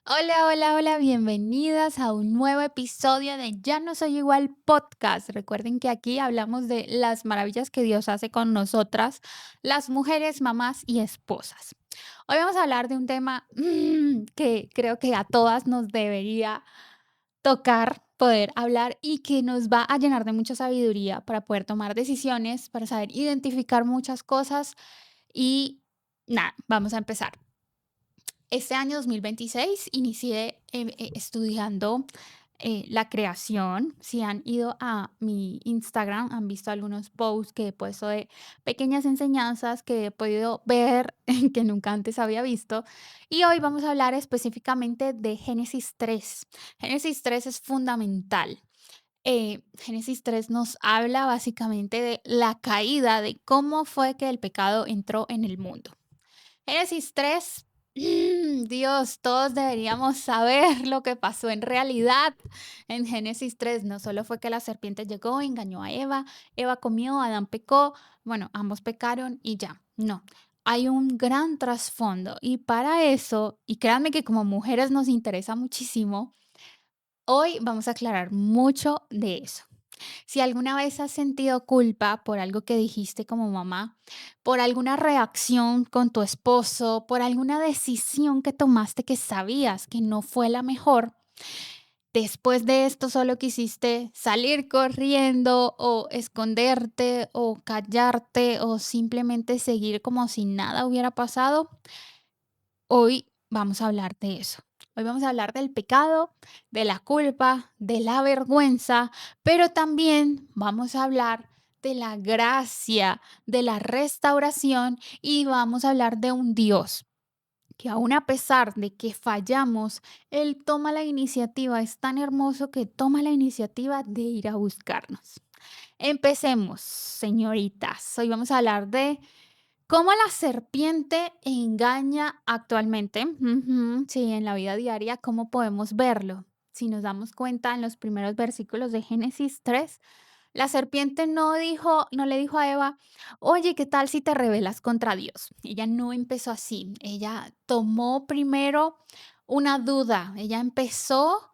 Hola, hola, hola, bienvenidas a un nuevo episodio de Ya no soy igual podcast. Recuerden que aquí hablamos de las maravillas que Dios hace con nosotras, las mujeres, mamás y esposas. Hoy vamos a hablar de un tema que creo que a todas nos debería tocar poder hablar y que nos va a llenar de mucha sabiduría para poder tomar decisiones, para saber identificar muchas cosas y nada, vamos a empezar. Este año 2026 inicié estudiando la creación. Si han ido a mi Instagram, han visto algunos posts que he puesto de pequeñas enseñanzas que he podido ver que nunca antes había visto. Y hoy vamos a hablar específicamente de Génesis 3. Génesis 3 es fundamental. Génesis 3 nos habla básicamente de la caída, de cómo fue que el pecado entró en el mundo. Génesis 3, Dios, todos deberíamos saber lo que pasó en realidad en Génesis 3. No solo fue que la serpiente llegó, engañó a Eva, Eva comió, Adán pecó, bueno, ambos pecaron y ya. No, hay un gran trasfondo y para eso, y créanme que como mujeres nos interesa muchísimo, hoy vamos a aclarar mucho de eso. Si alguna vez has sentido culpa por algo que dijiste como mamá, por alguna reacción con tu esposo, por alguna decisión que tomaste que sabías que no fue la mejor, después de esto solo quisiste salir corriendo o esconderte o callarte o simplemente seguir como si nada hubiera pasado, hoy vamos a hablar de eso. Hoy vamos a hablar del pecado, de la culpa, de la vergüenza, pero también vamos a hablar de la gracia, de la restauración y vamos a hablar de un Dios que aún a pesar de que fallamos, Él toma la iniciativa, es tan hermoso que toma la iniciativa de ir a buscarnos. Empecemos, señoritas. Hoy vamos a hablar de ¿cómo la serpiente engaña actualmente? Ujú, sí, en la vida diaria, ¿cómo podemos verlo? Si nos damos cuenta en los primeros versículos de Génesis 3, la serpiente no le dijo a Eva, oye, ¿qué tal si te rebelas contra Dios? Ella no empezó así. Ella tomó primero una duda. Ella empezó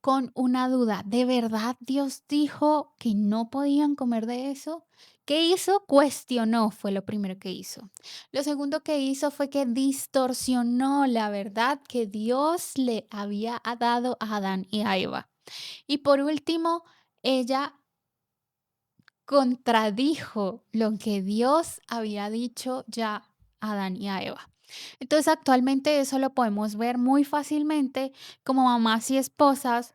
con una duda. ¿De verdad Dios dijo que no podían comer de eso? ¿Qué hizo? Cuestionó, fue lo primero que hizo. Lo segundo que hizo fue que distorsionó la verdad que Dios le había dado a Adán y a Eva. Y por último, ella contradijo lo que Dios había dicho ya a Adán y a Eva. Entonces, actualmente eso lo podemos ver muy fácilmente como mamás y esposas.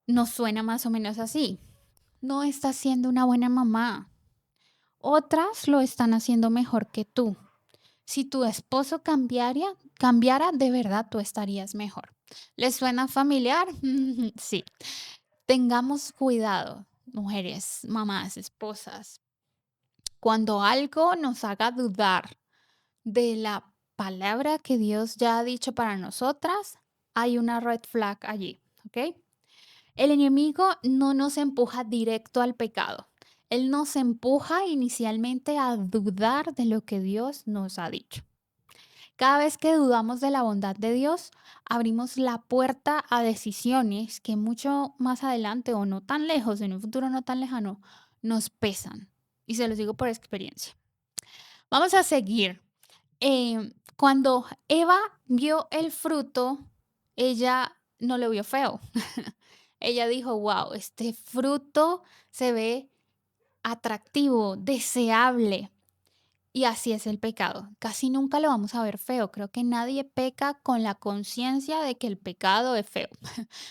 Nos suena más o menos así. No estás siendo una buena mamá. Otras lo están haciendo mejor que tú. Si tu esposo cambiara, de verdad tú estarías mejor. ¿Les suena familiar? Sí. Tengamos cuidado, mujeres, mamás, esposas. Cuando algo nos haga dudar de la palabra que Dios ya ha dicho para nosotras, hay una red flag allí, ¿ok? El enemigo no nos empuja directo al pecado. Él nos empuja inicialmente a dudar de lo que Dios nos ha dicho. Cada vez que dudamos de la bondad de Dios, abrimos la puerta a decisiones que mucho más adelante o no tan lejos, en un futuro no tan lejano, nos pesan. Y se los digo por experiencia. Vamos a seguir. Cuando Eva vio el fruto, ella no lo vio feo. Ella dijo, wow, este fruto se ve atractivo, deseable. Y así es el pecado. Casi nunca lo vamos a ver feo. Creo que nadie peca con la conciencia de que el pecado es feo.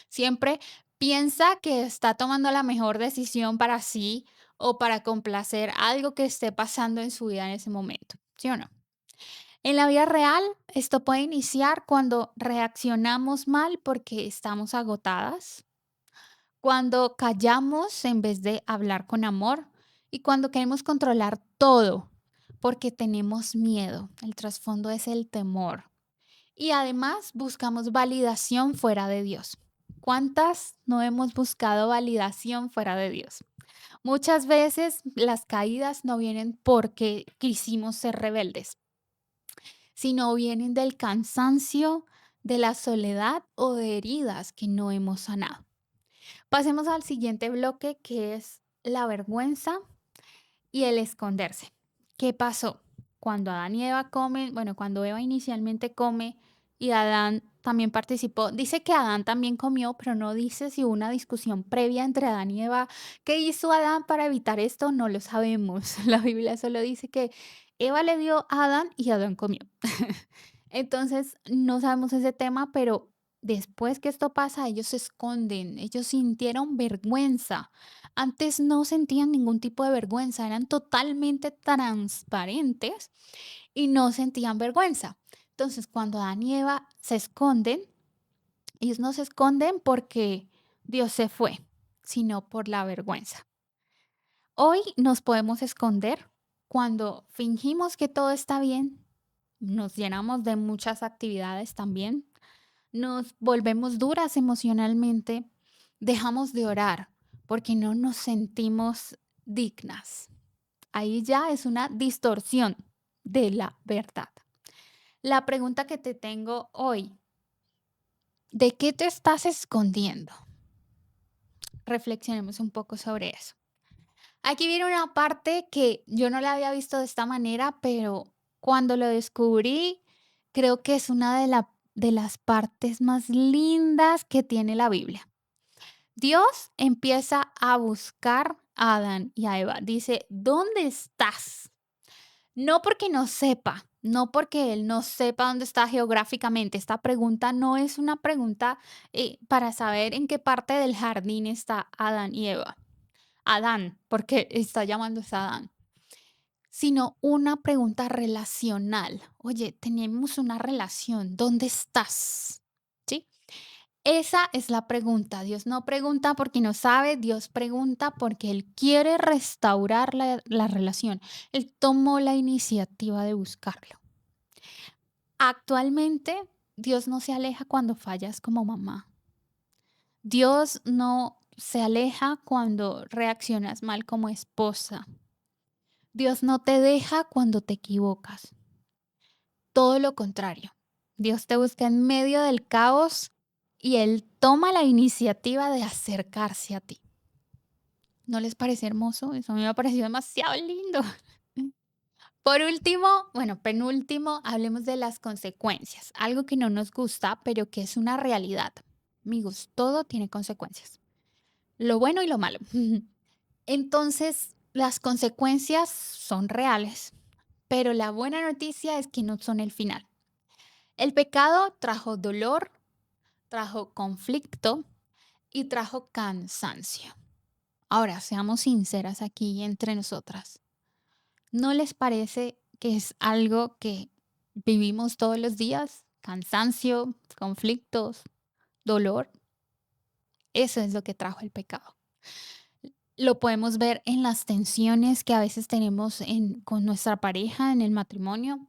Siempre piensa que está tomando la mejor decisión para sí o para complacer algo que esté pasando en su vida en ese momento. ¿Sí o no? En la vida real, esto puede iniciar cuando reaccionamos mal porque estamos agotadas, cuando callamos en vez de hablar con amor y cuando queremos controlar todo porque tenemos miedo. El trasfondo es el temor. Y además buscamos validación fuera de Dios. ¿Cuántas no hemos buscado validación fuera de Dios? Muchas veces las caídas no vienen porque quisimos ser rebeldes, sino vienen del cansancio, de la soledad o de heridas que no hemos sanado. Pasemos al siguiente bloque, que es la vergüenza y el esconderse. ¿Qué pasó? Cuando Adán y Eva comen, bueno, cuando Eva inicialmente come y Adán también participó, dice que Adán también comió, pero no dice si hubo una discusión previa entre Adán y Eva. ¿Qué hizo Adán para evitar esto? No lo sabemos. La Biblia solo dice que Eva le dio a Adán y Adán comió. Entonces, no sabemos ese tema, pero después que esto pasa, ellos se esconden, ellos sintieron vergüenza. Antes no sentían ningún tipo de vergüenza, eran totalmente transparentes y no sentían vergüenza. Entonces, cuando Adán y Eva se esconden, ellos no se esconden porque Dios se fue, sino por la vergüenza. Hoy nos podemos esconder cuando fingimos que todo está bien, nos llenamos de muchas actividades también, nos volvemos duras emocionalmente, dejamos de orar porque no nos sentimos dignas. Ahí ya es una distorsión de la verdad. La pregunta que te tengo hoy, ¿de qué te estás escondiendo? Reflexionemos un poco sobre eso. Aquí viene una parte que yo no la había visto de esta manera, pero cuando lo descubrí, creo que es una de las partes más lindas que tiene la Biblia. Dios empieza a buscar a Adán y a Eva. Dice, ¿dónde estás? No porque no sepa, no porque él no sepa dónde está geográficamente. Esta pregunta no es una pregunta para saber en qué parte del jardín está Adán y Eva. Adán, porque está llamándose Adán, sino una pregunta relacional. Oye, tenemos una relación, ¿dónde estás? ¿Sí? Esa es la pregunta. Dios no pregunta porque no sabe, Dios pregunta porque Él quiere restaurar la relación. Él tomó la iniciativa de buscarlo. Actualmente, Dios no se aleja cuando fallas como mamá. Dios no se aleja cuando reaccionas mal como esposa. Dios no te deja cuando te equivocas. Todo lo contrario. Dios te busca en medio del caos y Él toma la iniciativa de acercarse a ti. ¿No les parece hermoso? Eso a mí me ha parecido demasiado lindo. Por último, bueno, penúltimo, hablemos de las consecuencias. Algo que no nos gusta, pero que es una realidad. Amigos, todo tiene consecuencias. Lo bueno y lo malo. Entonces, las consecuencias son reales, pero la buena noticia es que no son el final. El pecado trajo dolor, trajo conflicto y trajo cansancio. Ahora, seamos sinceras aquí entre nosotras. ¿No les parece que es algo que vivimos todos los días? Cansancio, conflictos, dolor. Eso es lo que trajo el pecado. Lo podemos ver en las tensiones que a veces tenemos con nuestra pareja en el matrimonio,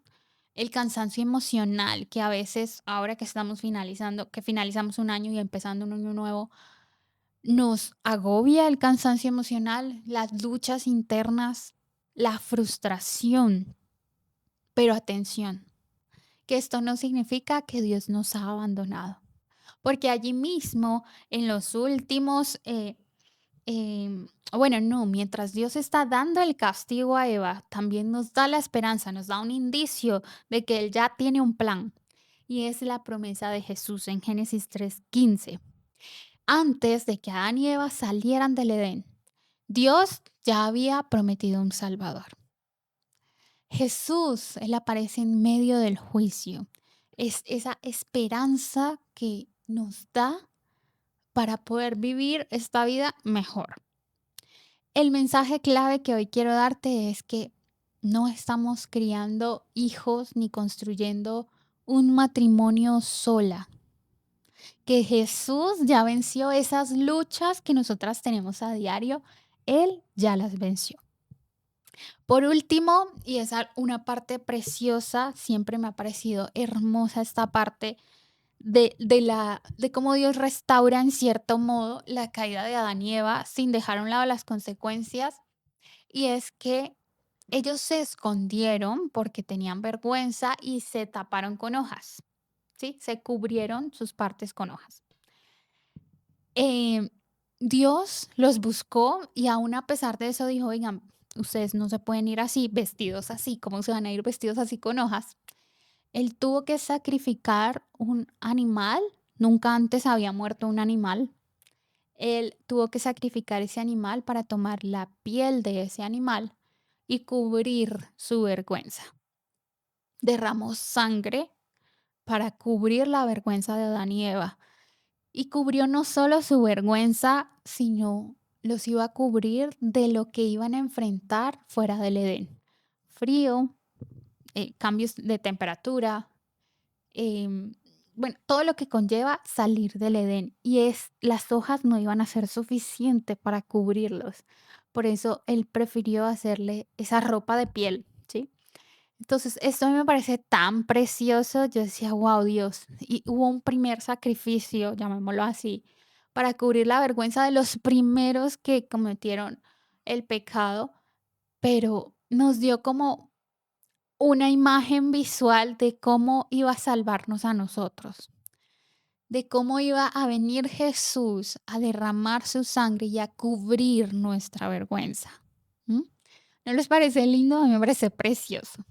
el cansancio emocional que a veces, ahora que estamos finalizando, que finalizamos un año y empezando un año nuevo, nos agobia el cansancio emocional, las luchas internas, la frustración. Pero atención, que esto no significa que Dios nos ha abandonado, porque allí mismo, en los últimos, bueno, no, mientras Dios está dando el castigo a Eva, también nos da la esperanza, nos da un indicio de que Él ya tiene un plan. Y es la promesa de Jesús en Génesis 3:15. Antes de que Adán y Eva salieran del Edén, Dios ya había prometido un Salvador. Jesús, Él aparece en medio del juicio. Es esa esperanza que nos da para poder vivir esta vida mejor. El mensaje clave que hoy quiero darte es que no estamos criando hijos ni construyendo un matrimonio sola. Que Jesús ya venció esas luchas que nosotras tenemos a diario. Él ya las venció. Por último, y esa una parte preciosa, siempre me ha parecido hermosa esta parte de cómo Dios restaura en cierto modo la caída de Adán y Eva sin dejar a un lado las consecuencias, y es que ellos se escondieron porque tenían vergüenza y se taparon con hojas. ¿sí? Se cubrieron sus partes con hojas. Em, Dios los buscó y aún a pesar de eso dijo: "Oigan, ustedes no se pueden ir así, vestidos así, ¿cómo se van a ir vestidos así con hojas?". Él tuvo que sacrificar un animal, nunca antes había muerto un animal. Él tuvo que sacrificar ese animal para tomar la piel de ese animal y cubrir su vergüenza. Derramó sangre para cubrir la vergüenza de Adán y Eva. Y cubrió no solo su vergüenza, sino los iba a cubrir de lo que iban a enfrentar fuera del Edén. Frío, cambios de temperatura, em, bueno, todo lo que conlleva salir del Edén. Y las hojas no iban a ser suficiente para cubrirlos. Por eso él prefirió hacerle esa ropa de piel, ¿sí? Entonces, esto a mí me parece tan precioso. Yo decía, wow, Dios. Y hubo un primer sacrificio, llamémoslo así, para cubrir la vergüenza de los primeros que cometieron el pecado, pero nos dio como una imagen visual de cómo iba a salvarnos a nosotros, de cómo iba a venir Jesús a derramar su sangre y a cubrir nuestra vergüenza. ¿Mm? ¿No les parece lindo? A mí me parece precioso.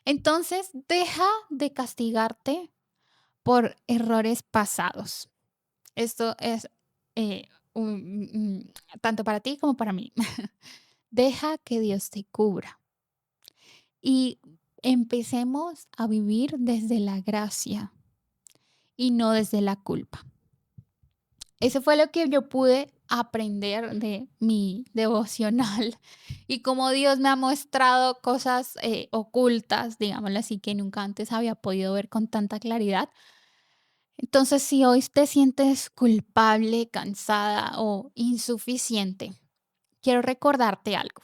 Entonces, deja de castigarte por errores pasados. Esto es eh, tanto para ti como para mí. Deja que Dios te cubra y empecemos a vivir desde la gracia y no desde la culpa. Eso fue lo que yo pude aprender de mi devocional y como Dios me ha mostrado cosas ocultas, digámoslo así, que nunca antes había podido ver con tanta claridad. Entonces, si hoy te sientes culpable, cansada o insuficiente, quiero recordarte algo.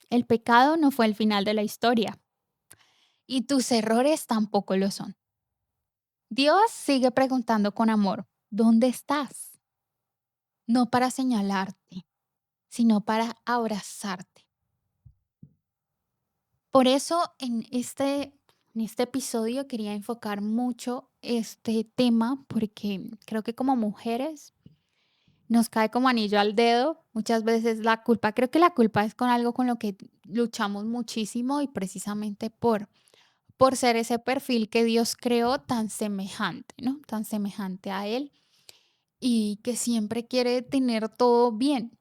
El pecado no fue el final de la historia y tus errores tampoco lo son. Dios sigue preguntando con amor, ¿dónde estás? No para señalarte, sino para abrazarte. Por eso en este episodio quería enfocar mucho este tema porque creo que como mujeres nos cae como anillo al dedo muchas veces la culpa. Creo que la culpa es con algo con lo que luchamos muchísimo y precisamente por ser ese perfil que Dios creó tan semejante, ¿no? Tan semejante a Él y que siempre quiere tener todo bien,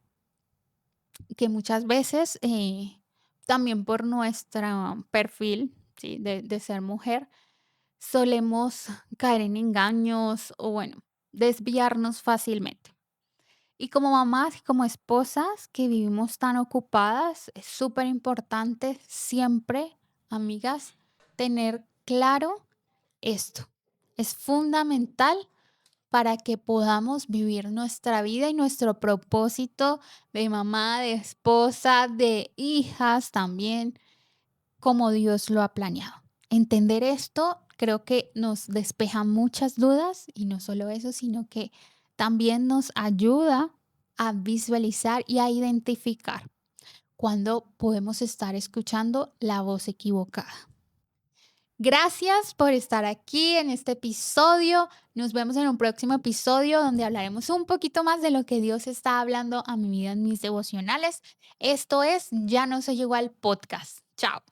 que muchas veces también por nuestro perfil, ¿sí? de ser mujer, solemos caer en engaños o bueno, desviarnos fácilmente. Y como mamás y como esposas que vivimos tan ocupadas, es súper importante siempre, amigas, tener claro esto. Es fundamental para que podamos vivir nuestra vida y nuestro propósito de mamá, de esposa, de hijas también, como Dios lo ha planeado. Entender esto creo que nos despeja muchas dudas y no solo eso, sino que también nos ayuda a visualizar y a identificar cuando podemos estar escuchando la voz equivocada. Gracias por estar aquí en este episodio. Nos vemos en un próximo episodio donde hablaremos un poquito más de lo que Dios está hablando a mi vida en mis devocionales. Esto es Ya no soy igual podcast. Chao.